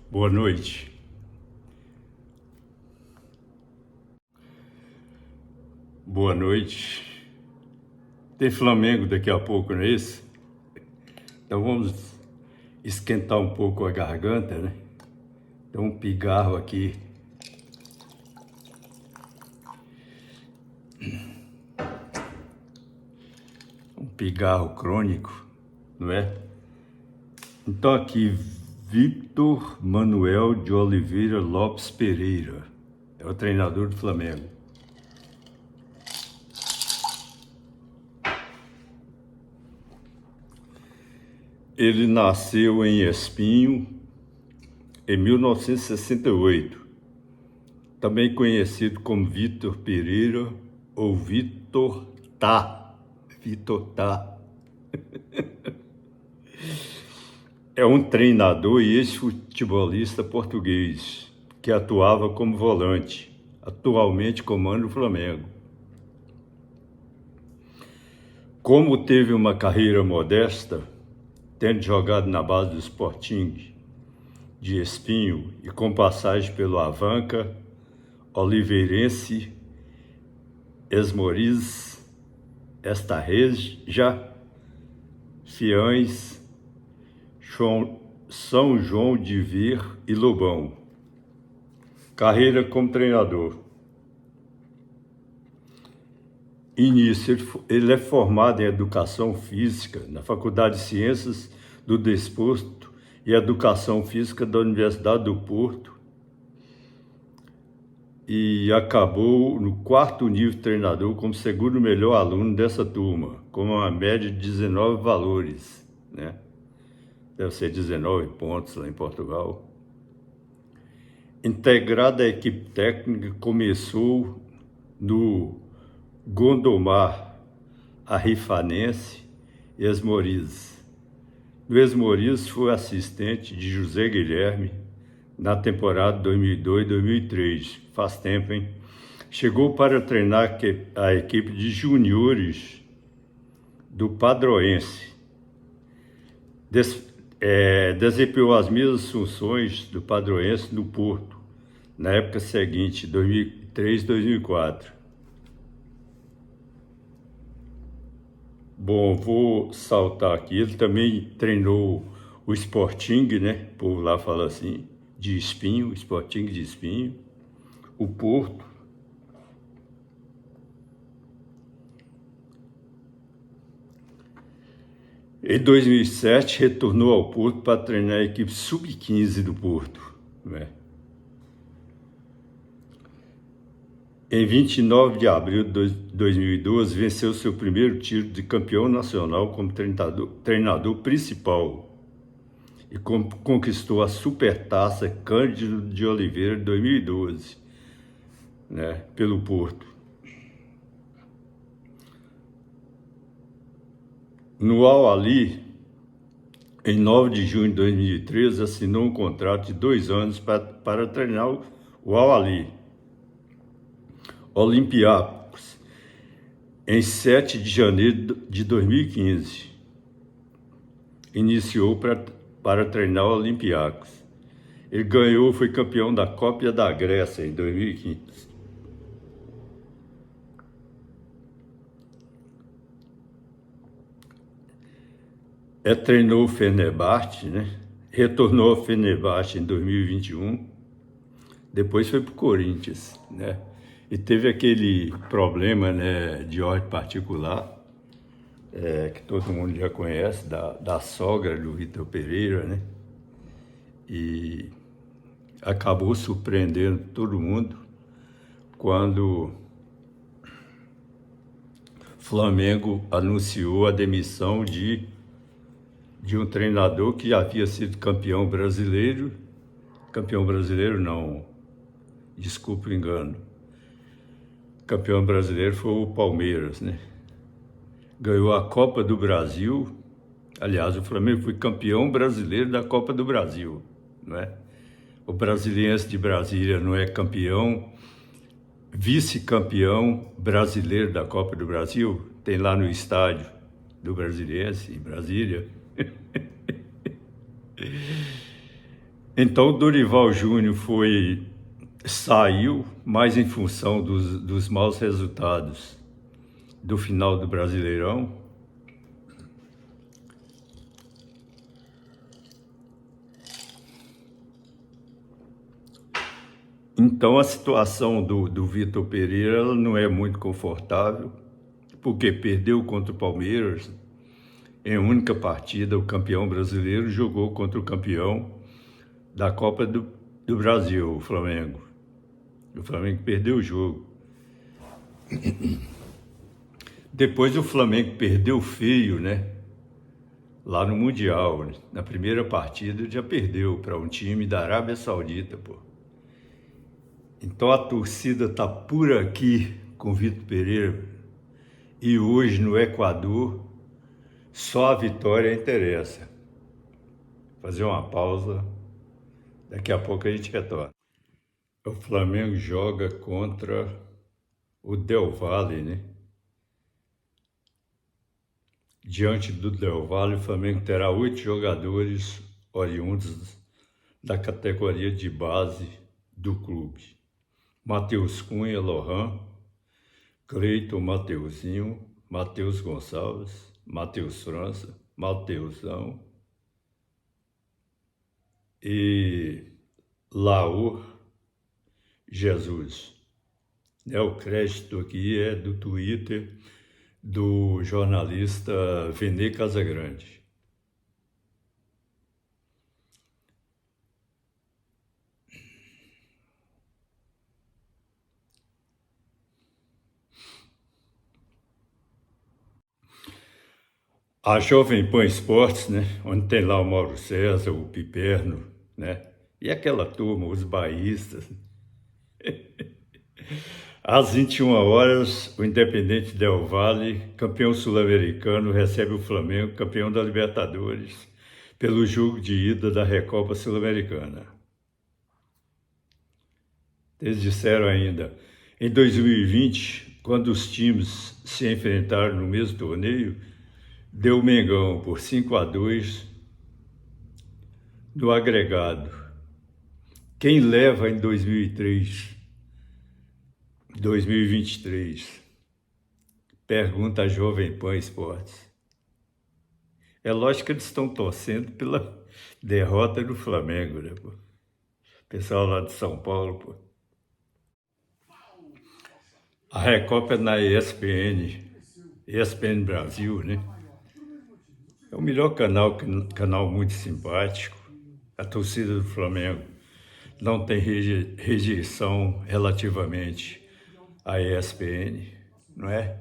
Boa noite. Boa noite. Tem Flamengo daqui a pouco, não é isso? Então vamos esquentar um pouco a garganta, né? Então um pigarro aqui. Um pigarro crônico, não é? Então aqui, Victor Manuel de Oliveira Lopes Pereira. É o treinador do Flamengo. Ele nasceu em Espinho em 1968, também conhecido como Vitor Pereira ou Vitor Tá. Vitor Tá. É um treinador e ex-futebolista português que atuava como volante. Atualmente comanda o Flamengo. Como teve uma carreira modesta, tendo jogado na base do Sporting de Espinho e com passagem pelo Avanca, Oliveirense, Esmoriz, Estarreja, Fiães, São João de Vir e Lobão. Carreira como treinador. Início, ele é formado em Educação Física na Faculdade de Ciências do Desporto e Educação Física da Universidade do Porto e acabou no 4º nível treinador como segundo melhor aluno dessa turma, com uma média de 19 valores, né? Deve ser 19 pontos lá em Portugal. Integrada à equipe técnica, começou no Gondomar, Arrifanense e Esmoriz. No Esmoriz foi assistente de José Guilherme na temporada 2002-2003. Faz tempo, hein? Chegou para treinar a equipe de juniores do Padroense. Desempenhou as mesmas funções do Padroense no Porto, na época seguinte, 2003-2004. Bom, vou saltar aqui. Ele também treinou o Sporting, né? O povo lá fala assim, de Espinho, Sporting de Espinho, o Porto. Em 2007, retornou ao Porto para treinar a equipe sub-15 do Porto, né? Em 29 de abril de 2012, venceu seu primeiro título de campeão nacional como treinador principal e conquistou a Supertaça Cândido de Oliveira de 2012, né, pelo Porto. No Al-Ahly, em 9 de junho de 2013, assinou um contrato de 2 anos para treinar o Al-Ahly. Olympiacos, em 7 de janeiro de 2015, iniciou para treinar o Olympiacos. Ele ganhou, foi campeão da Copa da Grécia em 2015. Treinou o Fenerbahçe, né? Retornou ao Fenerbahçe em 2021, depois foi para o Corinthians, né? E teve aquele problema, né, de ordem particular, que todo mundo já conhece, da sogra do Vitor Pereira, né? E acabou surpreendendo todo mundo quando Flamengo anunciou a demissão de um treinador que havia sido campeão brasileiro não, desculpa o engano, campeão brasileiro foi o Palmeiras, né? Ganhou a Copa do Brasil, aliás, o Flamengo foi campeão brasileiro da Copa do Brasil, não é? O Brasiliense de Brasília não é campeão, vice-campeão brasileiro da Copa do Brasil? Tem lá no estádio do Brasiliense, em Brasília. Então, o Dorival Júnior saiu mais em função dos maus resultados do final do Brasileirão. Então, a situação do Vitor Pereira ela não é muito confortável, porque perdeu contra o Palmeiras. Em única partida, o campeão brasileiro jogou contra o campeão da Copa do Brasil, o Flamengo. O Flamengo perdeu o jogo. Depois o Flamengo perdeu feio, né? Lá no Mundial, né? Na primeira partida já perdeu para um time da Arábia Saudita, pô. Então a torcida tá por aqui com o Vitor Pereira e hoje no Equador só a vitória interessa. Fazer uma pausa, daqui a pouco a gente retorna. O Flamengo joga contra o Del Valle, né? Diante do Del Valle, o Flamengo terá 8 jogadores oriundos da categoria de base do clube. Matheus Cunha, Lohan, Cleiton, Mateuzinho, Matheus Gonçalves, Matheus França, Mateusão e Laur Jesus. O crédito aqui é do Twitter do jornalista Vene Casagrande. A Jovem Pan Esportes, né, onde tem lá o Mauro César, o Piperno, né, e aquela turma, os baístas. Às 21 horas, o Independente Del Valle, campeão sul-americano, recebe o Flamengo, campeão da Libertadores, pelo jogo de ida da Recopa Sul-Americana. Eles disseram ainda, em 2020, quando os times se enfrentaram no mesmo torneio, deu Mengão por 5-2 no agregado. Quem leva em 2023? Pergunta a Jovem Pan Esportes. É lógico que eles estão torcendo pela derrota do Flamengo, né, pô? Pessoal lá de São Paulo, pô. A Recopa é na ESPN Brasil, né? É o melhor canal muito simpático. A torcida do Flamengo não tem rejeição relativamente à ESPN, não é?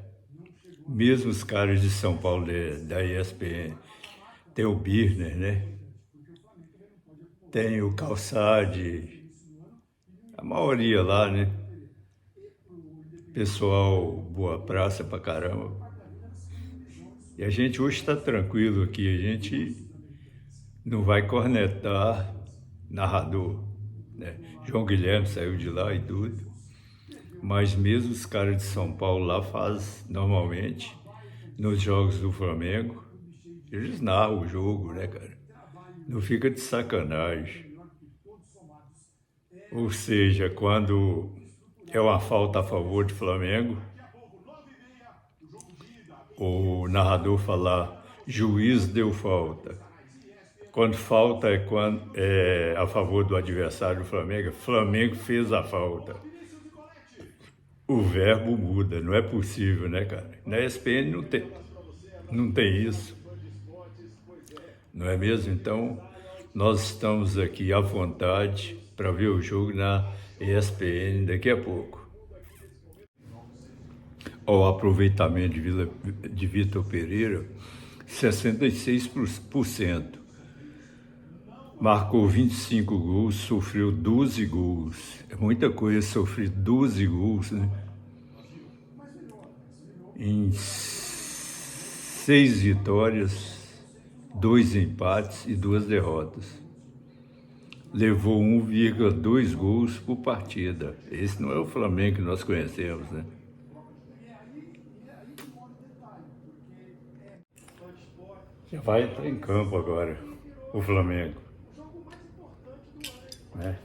Mesmo os caras de São Paulo da ESPN, tem o Birner, né? Tem o Calçade, a maioria lá, né? Pessoal, boa praça pra caramba. E a gente hoje está tranquilo aqui, a gente não vai cornetar narrador, né? João Guilherme saiu de lá e tudo, mas mesmo os caras de São Paulo lá fazem normalmente nos jogos do Flamengo, eles narram o jogo, né, cara? Não fica de sacanagem. Ou seja, quando é uma falta a favor do Flamengo, o narrador falar, juiz deu falta. Quando falta é a favor do adversário do Flamengo, Flamengo fez a falta. O verbo muda, não é possível, né, cara? Na ESPN não tem isso, não é mesmo? Então, nós estamos aqui à vontade para ver o jogo na ESPN daqui a pouco. O aproveitamento de Vitor Pereira, 66%. Marcou 25 gols, sofreu 12 gols. É muita coisa sofrer 12 gols, né? Em 6 vitórias, 2 empates e 2 derrotas. Levou 1,2 gols por partida. Esse não é o Flamengo que nós conhecemos, né? Já vai entrar em campo agora, o Flamengo. né?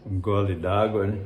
Um gole d'água, né?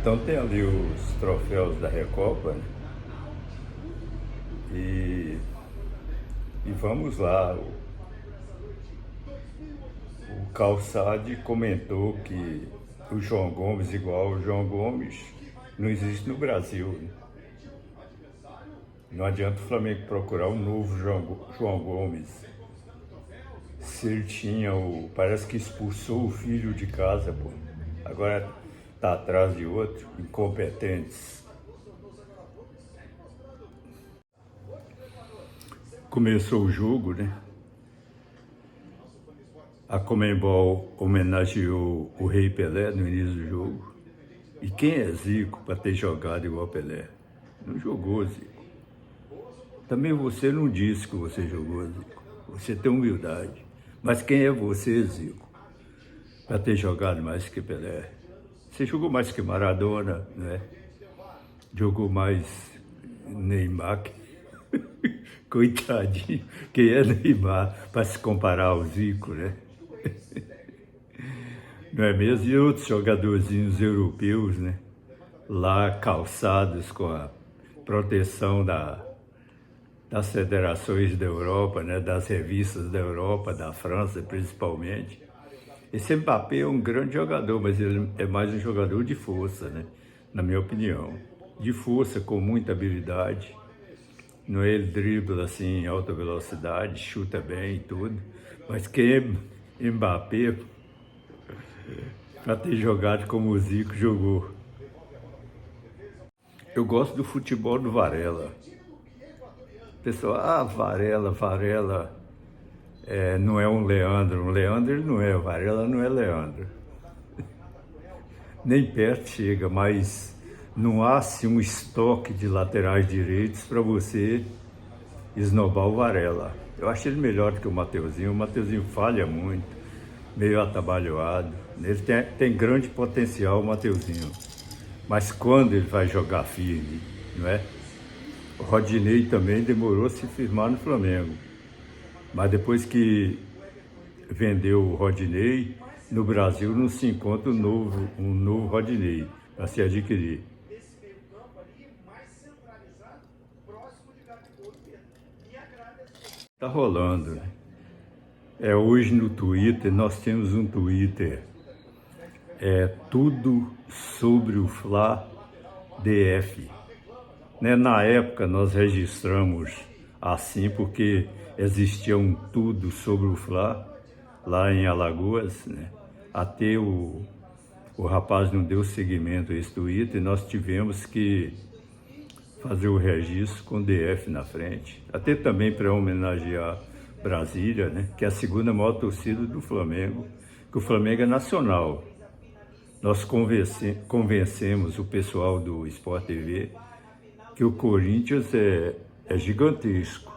Então tem ali os troféus da Recopa, né? E vamos lá. O Calçade comentou que o João Gomes, igual o João Gomes, não existe no Brasil, né? Não adianta o Flamengo procurar um novo João Gomes. Se ele tinha parece que expulsou o filho de casa, pô. Agora tá atrás de outro, incompetentes. Começou o jogo, né? A Conmebol homenageou o Rei Pelé no início do jogo. E quem é Zico para ter jogado igual Pelé? Não jogou, Zico. Também você não disse que você jogou, Zico. Você tem humildade. Mas quem é você, Zico, para ter jogado mais que Pelé? Você jogou mais que Maradona, né? Jogou mais Neymar. Coitadinho, quem é Neymar para se comparar ao Zico, né? Não é mesmo? E outros jogadorzinhos europeus, né? Lá calçados com a proteção das federações da Europa, né? Das revistas da Europa, da França principalmente. Esse Mbappé é um grande jogador, mas ele é mais um jogador de força, né? Na minha opinião. De força, com muita habilidade. Não é ele dribla assim em alta velocidade, chuta bem e tudo. Mas quem é Mbappé, para ter jogado como o Zico jogou. Eu gosto do futebol do Varela. Pessoal, Varela não é um Leandro ele não é, Varela não é Leandro. Nem perto chega, mas não há assim, um estoque de laterais direitos para você esnobar o Varela. Eu acho ele melhor do que o Mateuzinho falha muito, meio atabalhoado. Ele tem grande potencial, o Mateuzinho, mas quando ele vai jogar firme, não é? O Rodinei também demorou a se firmar no Flamengo, mas depois que vendeu o Rodinei, no Brasil não se encontra um novo Rodinei para se adquirir. Tá rolando, né? Hoje no Twitter, nós temos um Twitter, tudo sobre o Fla DF. Né? Na época nós registramos assim porque existia um tudo sobre o Fla lá em Alagoas, né? Até o rapaz não deu seguimento a esse Twitter e nós tivemos que fazer o registro com DF na frente, até também para homenagear Brasília, né? Que é a segunda maior torcida do Flamengo, que o Flamengo é nacional. Nós convencemos o pessoal do Sport TV que o Corinthians é gigantesco,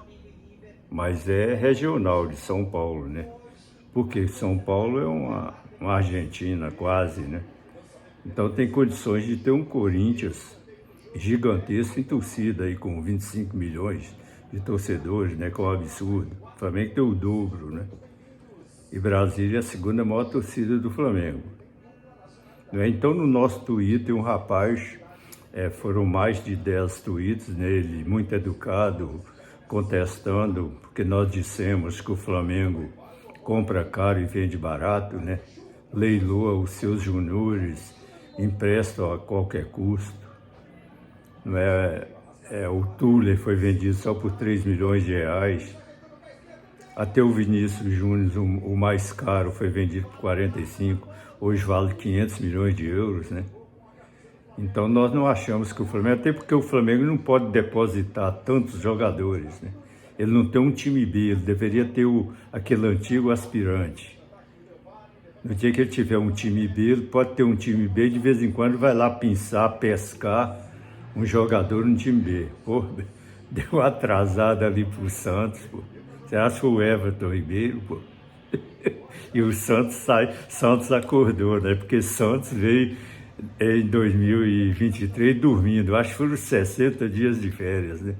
mas é regional de São Paulo, né? Porque São Paulo é uma Argentina quase, né? Então tem condições de ter um Corinthians gigantesco em torcida aí com 25 milhões de torcedores, né? Que é um absurdo. O Flamengo tem o dobro, né? E Brasília é a segunda maior torcida do Flamengo. Então no nosso Twitter um rapaz, foram mais de 10 tweets nele, muito educado, contestando, porque nós dissemos que o Flamengo compra caro e vende barato, né? Leiloa os seus juniores, empresta a qualquer custo. Não o Tuller foi vendido só por 3 milhões de reais. Até o Vinícius Júnior, o mais caro, foi vendido por 45, hoje vale 500 milhões de euros, né? Então nós não achamos que o Flamengo, até porque o Flamengo não pode depositar tantos jogadores, né? Ele não tem um time B, ele deveria ter aquele antigo aspirante. No dia que ele tiver um time B, ele pode ter um time B, de vez em quando vai lá pinçar, pescar um jogador no time B. Pô, deu uma atrasada ali pro Santos, pô. Você acha que foi o Everton Ribeiro, pô? E o Santos acordou, né? Porque Santos veio em 2023 dormindo. Acho que foram 60 dias de férias, né?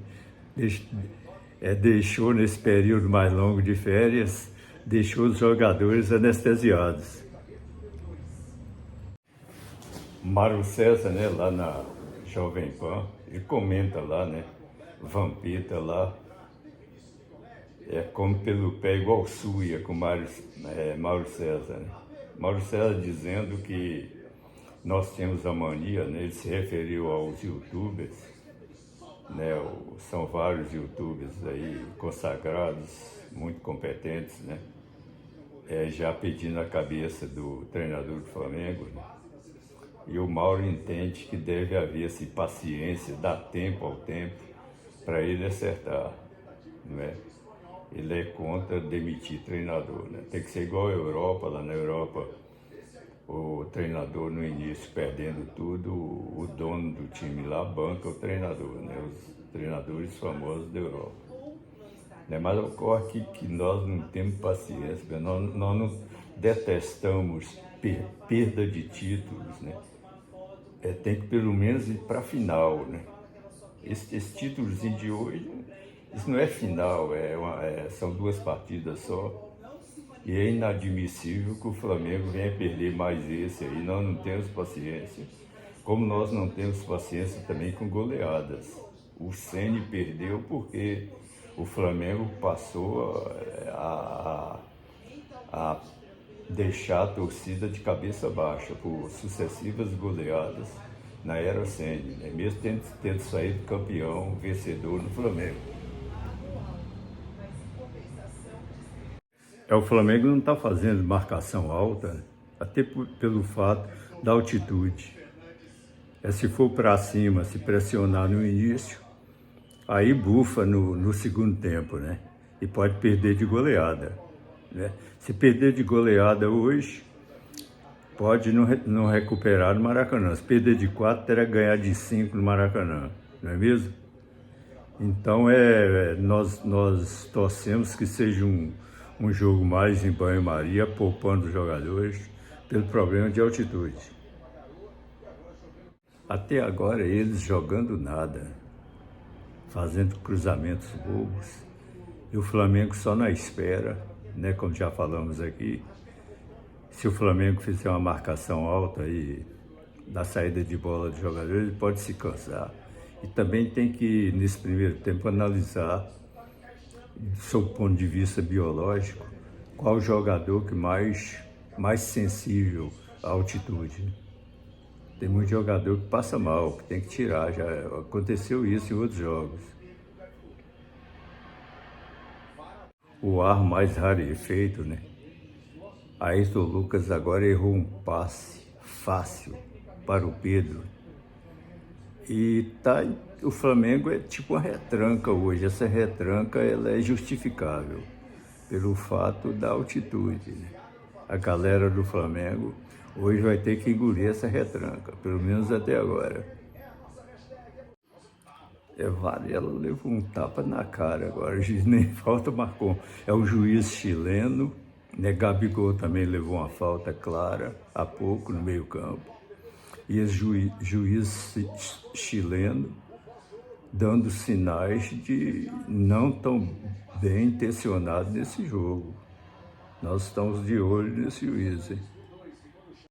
Deixou nesse período mais longo de férias, deixou os jogadores anestesiados. Mário César, né, lá na Jovem Pan, ele comenta lá, né? Vampeta lá, come pelo pé igual suia com Mauro César, né? Mauro César dizendo que nós temos a mania, né? Ele se referiu aos youtubers, né? São vários youtubers aí consagrados, muito competentes, né? Já pedindo a cabeça do treinador do Flamengo, né? E o Mauro entende que deve haver paciência, dar tempo ao tempo para ele acertar, né? Ele é contra demitir treinador, né? Tem que ser igual a Europa. Lá na Europa, o treinador no início perdendo tudo, o dono do time lá banca o treinador, né? Os treinadores famosos da Europa, né? Mas ocorre que nós não temos paciência, nós não detestamos perda de títulos, né? Tem que pelo menos ir para a final, né? Esse títulozinho de hoje, isso não é final, são 2 partidas só. E é inadmissível que o Flamengo venha perder mais esse aí. Nós não temos paciência. Como nós não temos paciência também com goleadas. O Ceni perdeu porque o Flamengo passou a deixar a torcida de cabeça baixa por sucessivas goleadas na era Ceni, né? Mesmo tendo saído campeão, vencedor no Flamengo. O Flamengo não está fazendo marcação alta, né? Até pelo fato da altitude. Se for para cima, se pressionar no início, aí bufa no segundo tempo, né? E pode perder de goleada, né? Se perder de goleada hoje, pode não recuperar no Maracanã. Se perder de 4, terá que ganhar de 5 no Maracanã, não é mesmo? Então nós torcemos que seja um jogo mais em banho-maria, poupando os jogadores pelo problema de altitude. Até agora eles jogando nada, fazendo cruzamentos bobos, e o Flamengo só na espera, né? Como já falamos aqui, se o Flamengo fizer uma marcação alta aí da saída de bola dos jogadores, ele pode se cansar. E também tem que, nesse primeiro tempo, analisar, sob o ponto de vista biológico, qual o jogador que mais sensível à altitude. Tem muito jogador que passa mal, que tem que tirar, já aconteceu isso em outros jogos. O ar mais rarefeito, né? Ayrton Lucas agora errou um passe fácil para o Pedro. E o Flamengo é tipo uma retranca hoje. Essa retranca ela é justificável pelo fato da altitude, né? A galera do Flamengo hoje vai ter que engolir essa retranca, pelo menos até agora. Varela levou um tapa na cara agora, o juiz nem falta marcou. É o juiz chileno, né? Gabigol também levou uma falta clara há pouco no meio-campo. E esse juiz chileno dando sinais de não tão bem intencionado nesse jogo. Nós estamos de olho nesse juiz, hein?